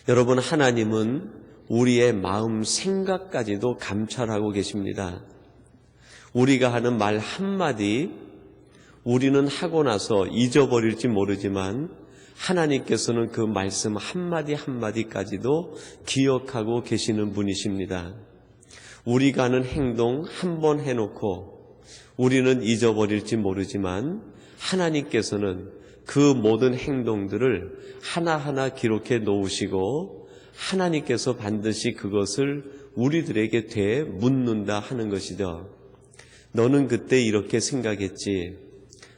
여러분, 하나님은 우리의 마음 생각까지도 감찰하고 계십니다. 우리가 하는 말 한마디 우리는 하고 나서 잊어버릴지 모르지만 하나님께서는 그 말씀 한마디 한마디까지도 기억하고 계시는 분이십니다. 우리가 하는 행동 한 번 해놓고 우리는 잊어버릴지 모르지만 하나님께서는 그 모든 행동들을 하나하나 기록해 놓으시고 하나님께서 반드시 그것을 우리들에게 되묻는다 하는 것이죠. 너는 그때 이렇게 생각했지,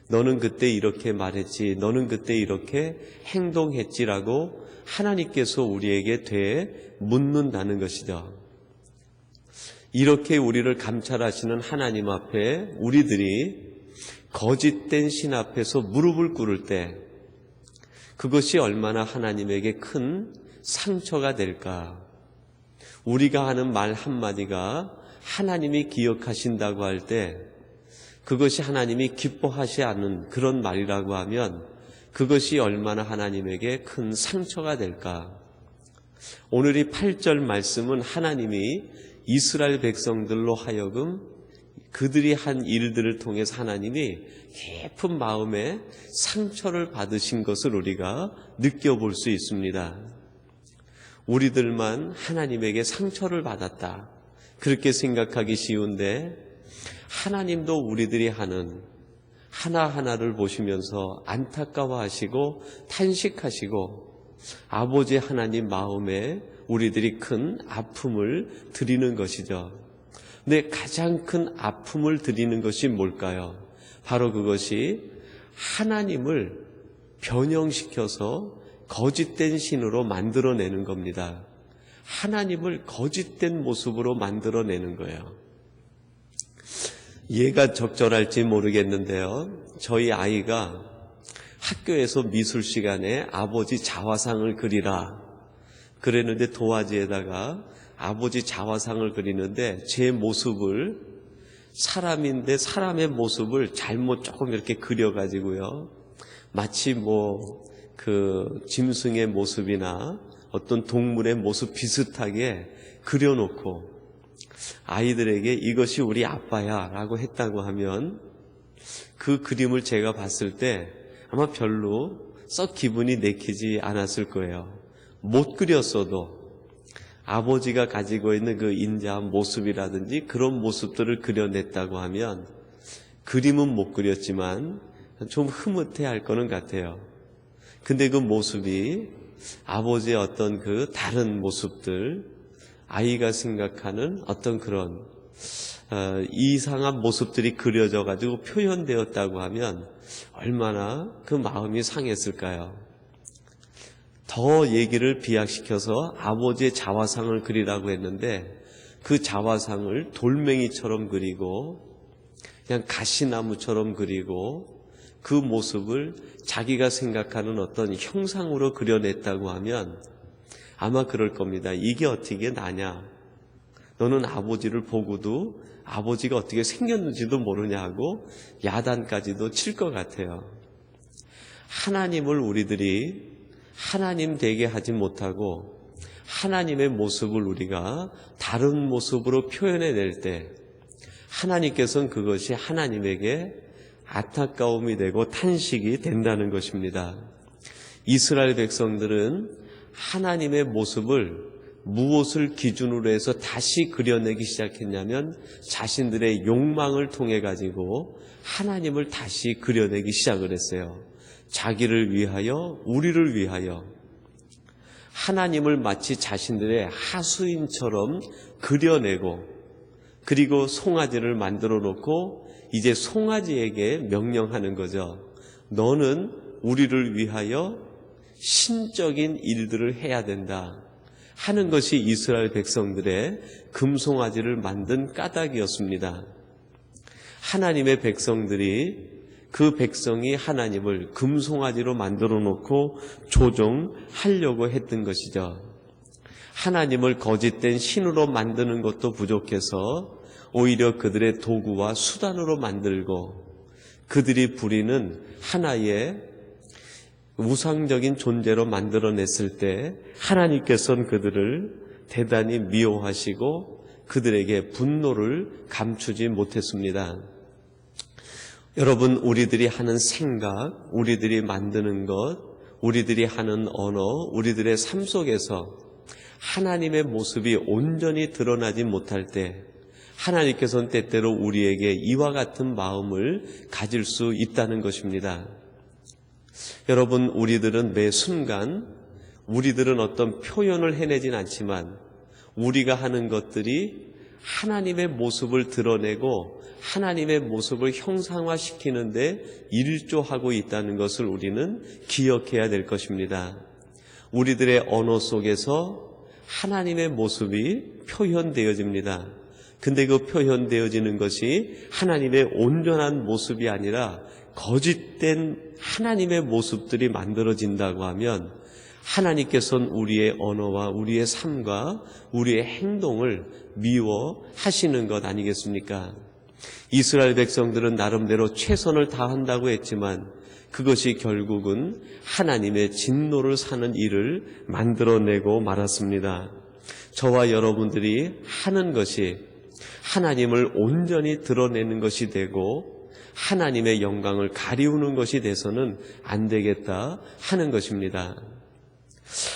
너는 그때 이렇게 말했지, 너는 그때 이렇게 행동했지라고 하나님께서 우리에게 되묻는다는 것이죠. 이렇게 우리를 감찰하시는 하나님 앞에 우리들이 거짓된 신 앞에서 무릎을 꿇을 때 그것이 얼마나 하나님에게 큰 상처가 될까. 우리가 하는 말 한마디가 하나님이 기억하신다고 할 때 그것이 하나님이 기뻐하지 않는 그런 말이라고 하면 그것이 얼마나 하나님에게 큰 상처가 될까. 오늘 이 8절 말씀은 하나님이 이스라엘 백성들로 하여금 그들이 한 일들을 통해서 하나님이 깊은 마음에 상처를 받으신 것을 우리가 느껴볼 수 있습니다. 우리들만 하나님에게 상처를 받았다, 그렇게 생각하기 쉬운데 하나님도 우리들이 하는 하나하나를 보시면서 안타까워하시고 탄식하시고 아버지 하나님 마음에 우리들이 큰 아픔을 드리는 것이죠. 근데 가장 큰 아픔을 드리는 것이 뭘까요? 바로 그것이 하나님을 변형시켜서 거짓된 신으로 만들어내는 겁니다. 하나님을 거짓된 모습으로 만들어내는 거예요. 이해가 적절할지 모르겠는데요, 저희 아이가 학교에서 미술 시간에 아버지 자화상을 그리라 그랬는데 도화지에다가 아버지 자화상을 그리는데 제 모습을, 사람인데 사람의 모습을 잘못 조금 이렇게 그려가지고요, 마치 짐승의 모습이나 어떤 동물의 모습 비슷하게 그려놓고 아이들에게 이것이 우리 아빠야 라고 했다고 하면 그 그림을 제가 봤을 때 아마 별로 썩 기분이 내키지 않았을 거예요. 못 그렸어도 아버지가 가지고 있는 그 인자한 모습이라든지 그런 모습들을 그려냈다고 하면 그림은 못 그렸지만 좀 흐뭇해할 거는 같아요. 근데 그 모습이 아버지의 어떤 그 다른 모습들, 아이가 생각하는 어떤 그런 이상한 모습들이 그려져 가지고 표현되었다고 하면 얼마나 그 마음이 상했을까요? 더 얘기를 비약시켜서 아버지의 자화상을 그리라고 했는데 그 자화상을 돌멩이처럼 그리고 그냥 가시나무처럼 그리고 그 모습을 자기가 생각하는 어떤 형상으로 그려냈다고 하면 아마 그럴 겁니다. 이게 어떻게 나냐? 너는 아버지를 보고도 아버지가 어떻게 생겼는지도 모르냐고 야단까지도 칠 것 같아요. 하나님을 우리들이 하나님 되게 하지 못하고 하나님의 모습을 우리가 다른 모습으로 표현해낼 때 하나님께서는 그것이 하나님에게 안타까움이 되고 탄식이 된다는 것입니다. 이스라엘 백성들은 하나님의 모습을 무엇을 기준으로 해서 다시 그려내기 시작했냐면 자신들의 욕망을 통해 가지고 하나님을 다시 그려내기 시작을 했어요. 자기를 위하여, 우리를 위하여 하나님을 마치 자신들의 하수인처럼 그려내고 그리고 송아지를 만들어 놓고 이제 송아지에게 명령하는 거죠. 너는 우리를 위하여 신적인 일들을 해야 된다 하는 것이 이스라엘 백성들의 금송아지를 만든 까닭이었습니다. 하나님의 백성들이 그 백성이 하나님을 금송아지로 만들어 놓고 조종하려고 했던 것이죠. 하나님을 거짓된 신으로 만드는 것도 부족해서 오히려 그들의 도구와 수단으로 만들고 그들이 부리는 하나의 우상적인 존재로 만들어냈을 때 하나님께서는 그들을 대단히 미워하시고 그들에게 분노를 감추지 못했습니다. 여러분, 우리들이 하는 생각, 우리들이 만드는 것, 우리들이 하는 언어, 우리들의 삶 속에서 하나님의 모습이 온전히 드러나지 못할 때 하나님께서는 때때로 우리에게 이와 같은 마음을 가질 수 있다는 것입니다. 여러분, 우리들은 매 순간 우리들은 어떤 표현을 해내진 않지만 우리가 하는 것들이 하나님의 모습을 드러내고 하나님의 모습을 형상화시키는데 일조하고 있다는 것을 우리는 기억해야 될 것입니다. 우리들의 언어 속에서 하나님의 모습이 표현되어집니다. 근데 그 표현되어지는 것이 하나님의 온전한 모습이 아니라 거짓된 하나님의 모습들이 만들어진다고 하면 하나님께서는 우리의 언어와 우리의 삶과 우리의 행동을 미워하시는 것 아니겠습니까? 이스라엘 백성들은 나름대로 최선을 다한다고 했지만 그것이 결국은 하나님의 진노를 사는 일을 만들어내고 말았습니다. 저와 여러분들이 하는 것이 하나님을 온전히 드러내는 것이 되고 하나님의 영광을 가리우는 것이 돼서는 안 되겠다 하는 것입니다.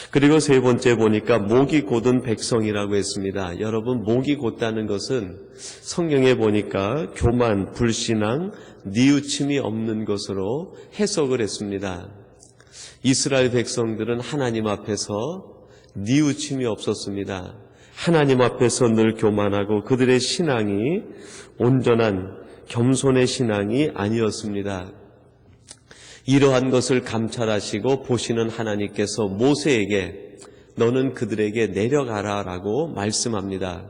그리고 세 번째 보니까 목이 곧은 백성이라고 했습니다. 여러분, 목이 곧다는 것은 성경에 보니까 교만, 불신앙, 뉘우침이 없는 것으로 해석을 했습니다. 이스라엘 백성들은 하나님 앞에서 뉘우침이 없었습니다. 하나님 앞에서 늘 교만하고 그들의 신앙이 온전한 겸손의 신앙이 아니었습니다. 이러한 것을 감찰하시고 보시는 하나님께서 모세에게 너는 그들에게 내려가라 라고 말씀합니다.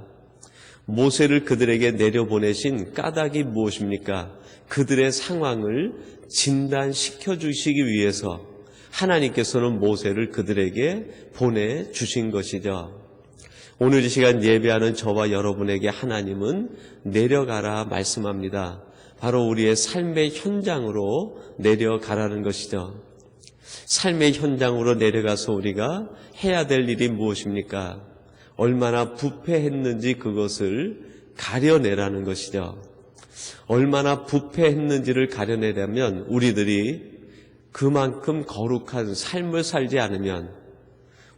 모세를 그들에게 내려보내신 까닭이 무엇입니까? 그들의 상황을 진단시켜 주시기 위해서 하나님께서는 모세를 그들에게 보내주신 것이죠. 오늘 이 시간 예배하는 저와 여러분에게 하나님은 내려가라 말씀합니다. 바로 우리의 삶의 현장으로 내려가라는 것이죠. 삶의 현장으로 내려가서 우리가 해야 될 일이 무엇입니까? 얼마나 부패했는지 그것을 가려내라는 것이죠. 얼마나 부패했는지를 가려내려면 우리들이 그만큼 거룩한 삶을 살지 않으면,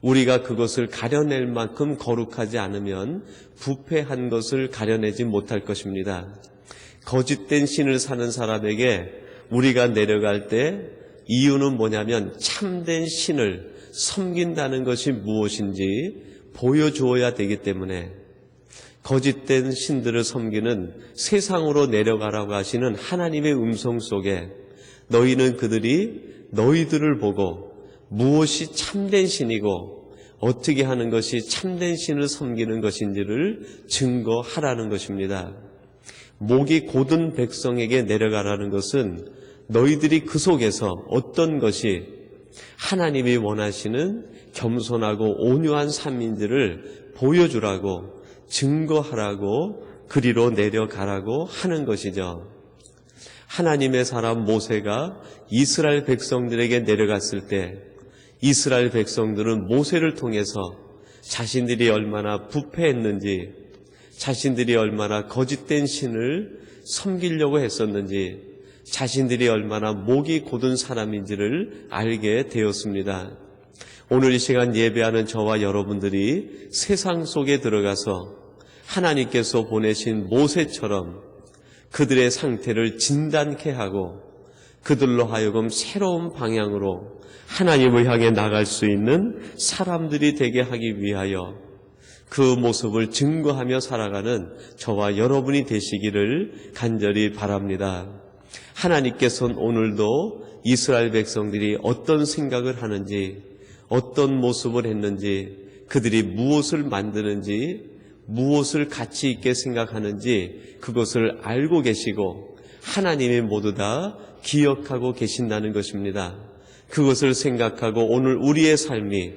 우리가 그것을 가려낼 만큼 거룩하지 않으면 부패한 것을 가려내지 못할 것입니다. 거짓된 신을 사는 사람에게 우리가 내려갈 때 이유는 뭐냐면 참된 신을 섬긴다는 것이 무엇인지 보여주어야 되기 때문에 거짓된 신들을 섬기는 세상으로 내려가라고 하시는 하나님의 음성 속에 너희는 그들이 너희들을 보고 무엇이 참된 신이고 어떻게 하는 것이 참된 신을 섬기는 것인지를 증거하라는 것입니다. 목이 곧은 백성에게 내려가라는 것은 너희들이 그 속에서 어떤 것이 하나님이 원하시는 겸손하고 온유한 삶인지를 보여주라고, 증거하라고, 그리로 내려가라고 하는 것이죠. 하나님의 사람 모세가 이스라엘 백성들에게 내려갔을 때 이스라엘 백성들은 모세를 통해서 자신들이 얼마나 부패했는지, 자신들이 얼마나 거짓된 신을 섬기려고 했었는지, 자신들이 얼마나 목이 곧은 사람인지를 알게 되었습니다. 오늘 이 시간 예배하는 저와 여러분들이 세상 속에 들어가서 하나님께서 보내신 모세처럼 그들의 상태를 진단케 하고 그들로 하여금 새로운 방향으로 하나님을 향해 나갈 수 있는 사람들이 되게 하기 위하여 그 모습을 증거하며 살아가는 저와 여러분이 되시기를 간절히 바랍니다. 하나님께서는 오늘도 이스라엘 백성들이 어떤 생각을 하는지, 어떤 모습을 했는지, 그들이 무엇을 만드는지, 무엇을 가치 있게 생각하는지 그것을 알고 계시고 하나님이 모두 다 기억하고 계신다는 것입니다. 그것을 생각하고 오늘 우리의 삶이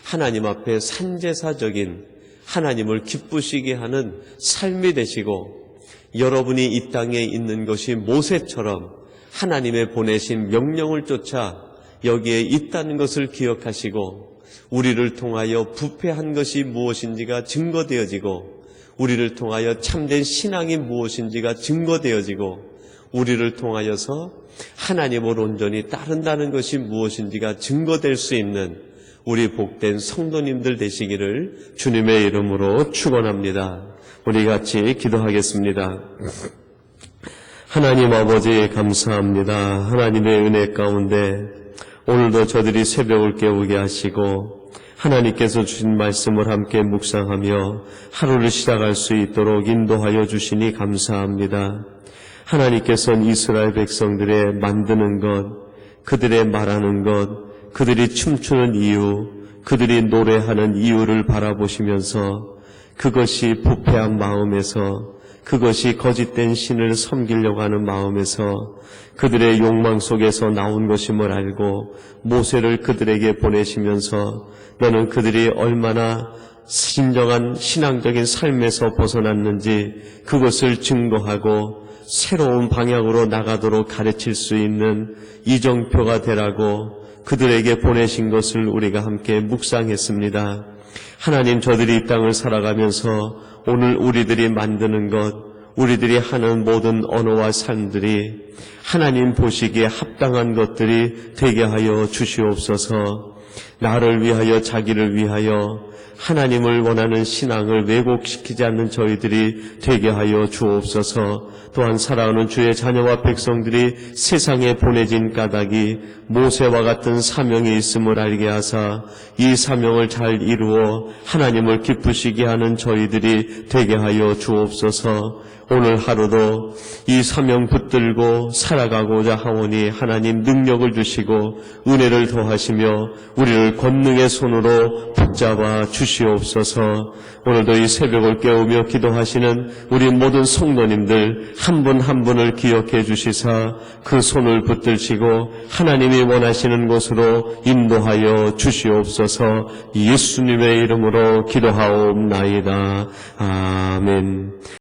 하나님 앞에 산제사적인 하나님을 기쁘시게 하는 삶이 되시고, 여러분이 이 땅에 있는 것이 모세처럼 하나님의 보내신 명령을 쫓아 여기에 있다는 것을 기억하시고 우리를 통하여 부패한 것이 무엇인지가 증거되어지고 우리를 통하여 참된 신앙이 무엇인지가 증거되어지고 우리를 통하여서 하나님을 온전히 따른다는 것이 무엇인지가 증거될 수 있는 우리 복된 성도님들 되시기를 주님의 이름으로 축원합니다. 우리 같이 기도하겠습니다. 하나님 아버지 감사합니다. 하나님의 은혜 가운데 오늘도 저들이 새벽을 깨우게 하시고 하나님께서 주신 말씀을 함께 묵상하며 하루를 시작할 수 있도록 인도하여 주시니 감사합니다. 하나님께서는 이스라엘 백성들의 만드는 것, 그들의 말하는 것, 그들이 춤추는 이유, 그들이 노래하는 이유를 바라보시면서 그것이 부패한 마음에서 그것이 거짓된 신을 섬기려고 하는 마음에서 그들의 욕망 속에서 나온 것임을 알고 모세를 그들에게 보내시면서 너는 그들이 얼마나 진정한 신앙적인 삶에서 벗어났는지 그것을 증거하고 새로운 방향으로 나가도록 가르칠 수 있는 이정표가 되라고 그들에게 보내신 것을 우리가 함께 묵상했습니다. 하나님, 저들이 이 땅을 살아가면서 오늘 우리들이 만드는 것, 우리들이 하는 모든 언어와 삶들이 하나님 보시기에 합당한 것들이 되게 하여 주시옵소서. 나를 위하여 자기를 위하여 하나님을 원하는 신앙을 왜곡시키지 않는 저희들이 되게 하여 주옵소서. 또한 사랑하는 주의 자녀와 백성들이 세상에 보내진 까닭이 모세와 같은 사명이 있음을 알게 하사 이 사명을 잘 이루어 하나님을 기쁘시게 하는 저희들이 되게 하여 주옵소서. 오늘 하루도 이 사명 붙들고 살아가고자 하오니 하나님 능력을 주시고 은혜를 더하시며 우리를 권능의 손으로 붙잡아 주시옵소서. 오늘도 이 새벽을 깨우며 기도하시는 우리 모든 성도님들 한 분 한 분을 기억해 주시사 그 손을 붙들시고 하나님이 원하시는 곳으로 인도하여 주시옵소서. 예수님의 이름으로 기도하옵나이다. 아멘.